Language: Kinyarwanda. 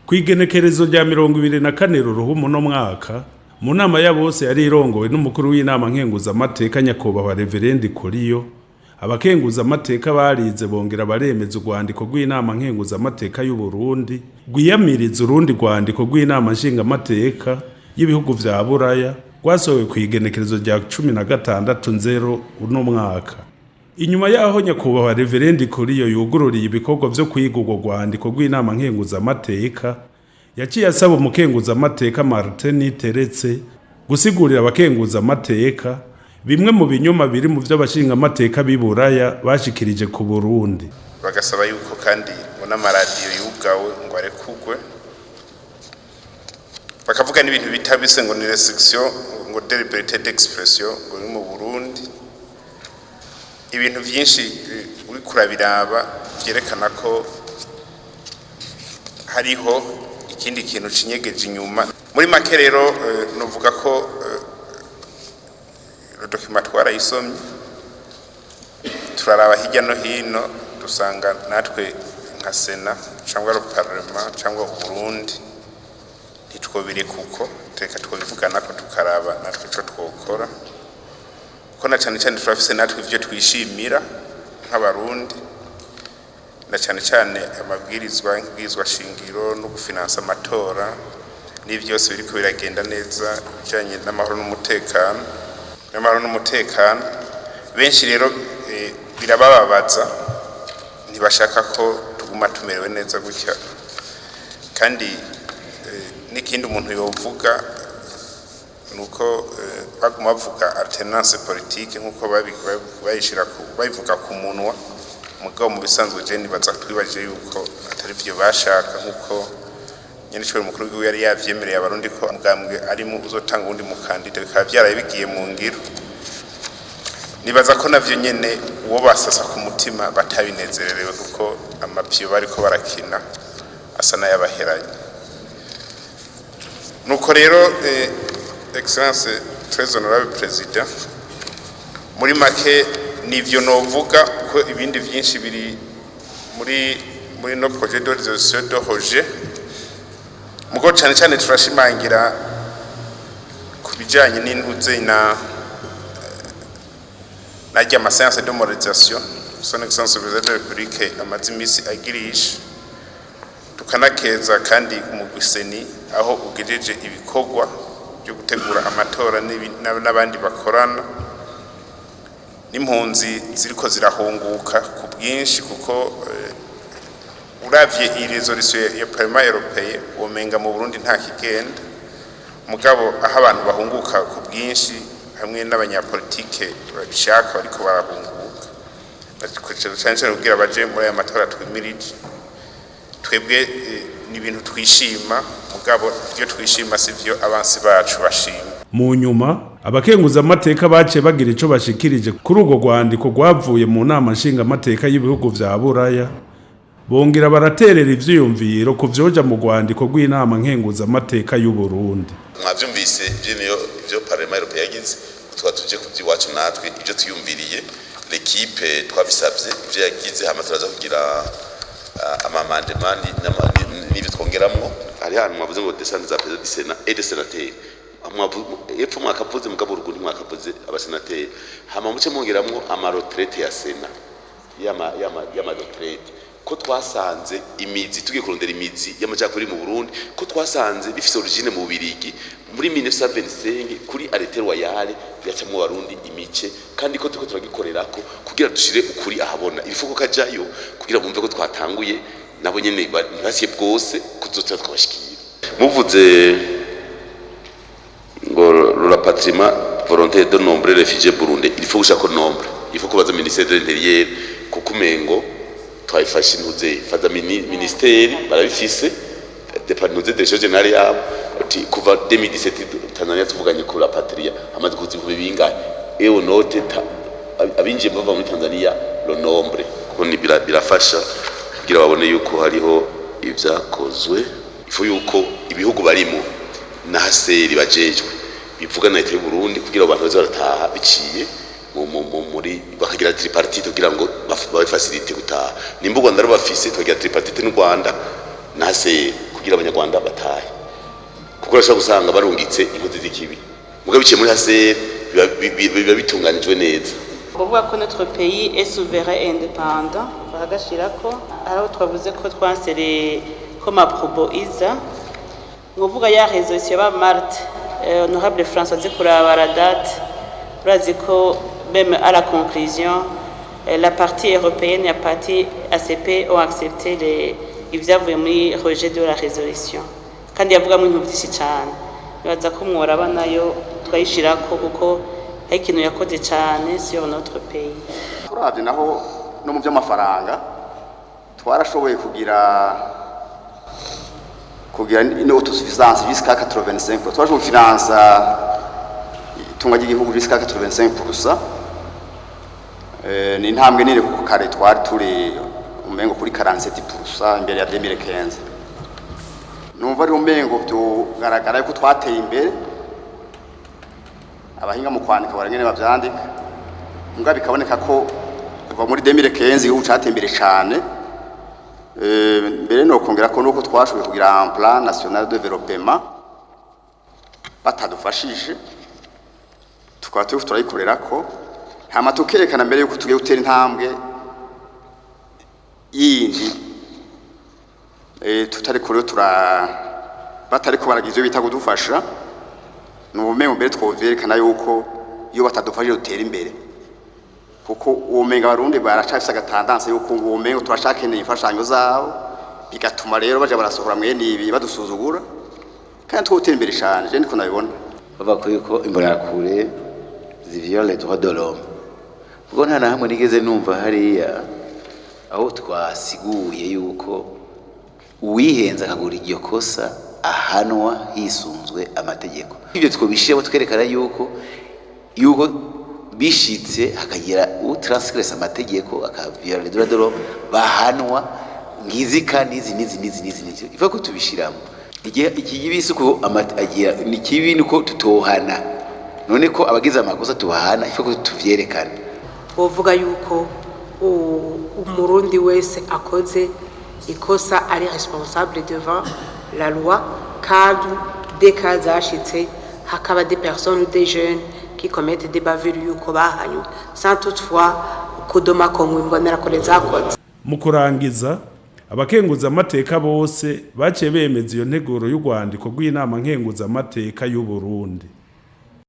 Kw'igenekerezo rya 24 Ruhuhuma no mwaka mu nama ya bose yari irongowe n'umukuru w'Inama Nkenguzamateka Nyakwubahwa Révérien NDIKURIYO, abakenguzamateka barize bongera baremeza urwandiko rw'Inama Nkenguzamateka y'Uburundi rwiyamiriza urundi rwandiko rw'Inama Nshingamateka y'ibihugu vya Buraya rwasohowe kw'igenekerezo rya 16 Nzero uno mwaka. Inyuma yaho Nyakwubahwa Révérien NDIKURIYO yugururiye ibikorwa vyo kwiga urwo rwandiko rw'Inama Nkenguzamateka, yaciye asaba Umukenguzamateka Martin NITERETSE gusigurira abakenguzamateka bimwe mu binyoma biri mu vy'abashingamateka b'i Buraya bashikirije ku Burundi. Bagasaba yuko kandi n'amaradiyo yugawe ngo arekugwe, bakavuga n'ibintu bitabise ngo ni restriction ngo de liberté d'expression ngo ni mu Burundi. Ibintu vyinshi uri kurabiraba vyerekana ko hariho ikindi kintu cinyegeje inyuma. Muri make rero novuga ko document twarayisomye, turaraba hirya no hino dusanga natwe nka Sena cyangwa Parlement cyangwa Burundi ntitwobire kuko teka twobivugana ko tukaraba natwe cyo twokora, ko na cyane cyane turafise natwe ivyo twishimira nk'abarundi, na cyane cyane amabwirizwa shingiro no gufinansa amatora n'ivyose biriko biragenda neza bijanye n'amahoro n'umutekano. Benshi rero birabababaza, ntibashaka ko tuguma tumerewe neza gutya, kandi n'ikindi umuntu yovuga nuko baguma bavuga alternance politique nkuko bayivuga ku munwa, mugabo mu bisanzwe je nibaza twibaje yuko atari vyo bashaka, nkuko nyene cyo mukuru w'igihugu yari yavyemereye abarundi ko umugambwe ari mu uzotanga undi mukandida, bikaba byaraye bigiye mu ngiro. Nibaza ko navyo nyene uwo basasa ku mutima batabinezererewe, kuko amapyo bariko barakina asa n'ayabaheranye. Nuko rero Excellence Très Honorable President, muri make nivyo novuga ko ibindi vyinshi biri muri no projet de résolution de Roger. Mugo cyane cyane turashimangira kubijanye n'intuze najya amasense de moralisation son excellence président de la République amazimisi agirisha, tukanakeza kandi umugwiseni aho ugejeje ibikorwa byo gutegura amatora n'abandi bakorana n'impunzi ziriko zirahunguka ku bwinshi, kuko uravye iresolution ya Parlement européen womenga mu Burundi nta kigenda, mugabo aho abantu bahunguka ku bwinshi hamwe n'abanyapolitike babishaka bariko barahunguka, bakurikira cyane kugira baje muri aya matora twimirije. Twebwe ni ibintu twishima, mugabo ibyo twishima sivyo abansi bacu bashima. Mu nyuma abakenguzamateka bace bagira ico bashikirije kuri urwo rwandiko rwavuye mu Nama Nshingamateka y'ibihugu vya Buraya, bongera baraterera ivyiyumviro ku vyoja mu rwandiko rw'Inama Nkenguzamateka y'Uburundi. Mwavyumvise ivyo Parlement européen yagize, tuje kuvyiwacu natwe ivyo tuyumviriye, l'équipe twabisavye ivyo yagize, hama turaza kugira amamandement n'ibyo twongeramwo. Hari hantu mwavuze ngo descendre za président du Sénat et des sénateurs, epfo mwakavuze mugabo urugundi mwakavuze abasenateri, hama muce mwongeramwo amaretraite ya Sénat y'amaretraite, ko twasanze imizi tugiye kurondera imizi y'amajyakuri mu Burundi, ko twasanze bifise origine mu Birigi muri 1925 kuri arrêté royal yacamwe Barundi imice, kandi ko tuko turagikorerako kugira dushire ukuri ahabona irifuko kajayo, kugira bumve ko twatanguye nabo nyene ntibasiye bwose kuzoza twabashikira. Muvuze ngo le rapatriement volontaire de nombreux réfugiés burundais, il faut gushaka nombre, il faut kubaza ministère de l'intérieur kuko umengo twayifashe intuze faza ministeri barabifise departement de gestion générale yabo kuva 2017 Tanzania tuvuganye ko la patria amaze kuzivuga bingahe ewo note abinje bava muri Tanzania lo nombre, kuko ni birafasha kugira babone yuko hariho ivyakozwe. Ifu yuko ibihugu barimo na haseri bajejwe bivuga na leta y'u Burundi kugira abantu baze barataha biciye muri bakagira tripartite kugira ngo babe facilite gutaha. Nimba u Rwanda rubafise tukagira tripartite n'u Rwanda na haseri kugira abanyarwanda batahe kuko urashobora gusanga barungitse inkozi z'ikibi muga biciye muri hase biba bitunganijwe neza kuvuga ko notre pays est souverain et indépendant bagashirako aho twavuze ko twansere comme aprobo iza ngovuga ya résolution ba Marthe honorable François zikuraba la date urazi ko même à la conclusion la partie européenne et la partie ACP ont accepté ibyavuye muri rejet de la résolution kandi yavuga mu bintu byinshi cyane bibaza ko mworaba nayo twayishirako kuko ari ikintu yakoze cyane sur notre pays. Turavye naho no mu by'amafaranga twarashoboye kugira une autosuffisance jusqu'à 85%. Twarashoboye finansa itunga ry'igihugu jusqu'à 85%. Ni intambwe nini kuko kare twari turi umengo kuri 47% imbere ya 2015. Numva ari umengo byogaragara yuko twateye imbere abahinga mu kwandika barangene bavyandika muga bikaboneka ko kuva muri 2015 igihugu catembere cyane mbere no kongera ko nuko twashoboye kugira un plan national de développement batadufashije tukaba turayikorera ko hama tukerekana mbere yuko tugiye gutera intambwe yindi tutari kure batari ko baragize bita kudufasha nubumengo mbere twoverekana yuko iyo batadufashije utera imbere kuko ubumenga barundi baracafise agatandance yuko ubumengo turashakene imfashanyo zabo bigatuma rero baje barasohora mwene ibi badusuzugura kandi twotera imbere cyane je ndiko nabibona bava ko yuko imbonerakure ziviola les droits de l'homme kuko nta nahamwe nigeze numva hariya aho twasiguye yuko uwihenza akagura iryo kosa ahanwa hisunzwe amategeko ibyo twobishira twerekana yuko bishitse hakagira utransgress amategeko akaviola les droits de l'homme bahanwa ngizika nizi ifa ko tubishiramo iki gibisuko agira ni kibi niko tutohana none ko abagize amakosa tubahana ifa ko tuvyerekana uvuga yuko umurundi wese akoze ikosa ari responsable devant la loi kandi des cas zashitse hakaba des personnes ou des jeunes qui commettent des bavures yuko bahanywe sans toutefois kudoma kongwe mbonera kore zakoze mu kurangiza abakenguzamateka bose baciye bemeza iyo nteguro y'urwandiko rw'Inama Nkenguzamateka y'u Burundi